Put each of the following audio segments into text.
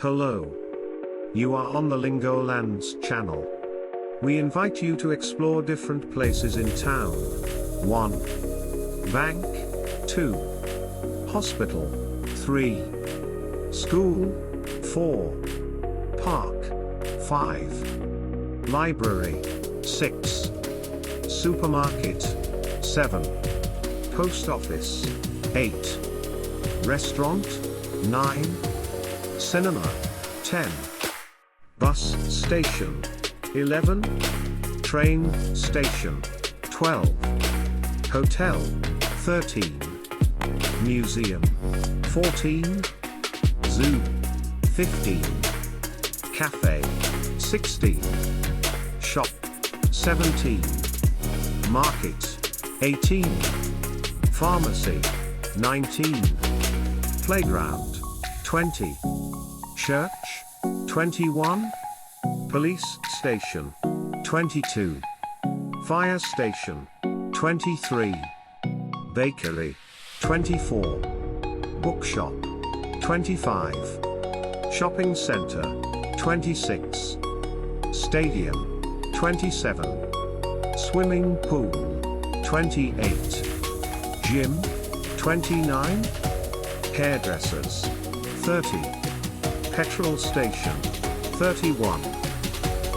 Hello. You are on the Lingolands channel. We invite you to explore different places in town. 1. Bank. 2. Hospital. 3. School. 4. Park. 5. Library. 6. Supermarket. 7. Post office. 8. Restaurant. 9. Cinema. 10. Bus station. 11. Train station. 12. Hotel. 13. Museum. 14. Zoo. 15. Cafe. 16. Shop. 17. Market. 18. Pharmacy. 19. Playground. 20. Church. 21. Police station. 22. Fire station. 23. Bakery. 24. Bookshop. 25. Shopping center. 26. Stadium. 27. Swimming pool. 28. Gym. 29. Hairdressers. 30. Petrol station. 31.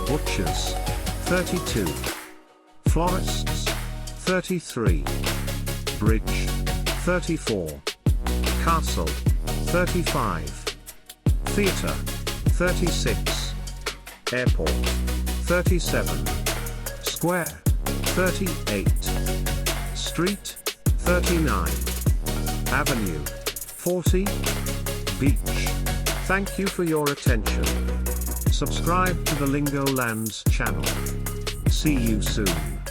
Butchers. 32. Florists. 33. Bridge. 34. Castle. 35. Theatre. 36. Airport. 37. Square. 38. Street. 39. Avenue. 40. Beach. Thank you for your attention. Subscribe to the Lingolands channel. See you soon.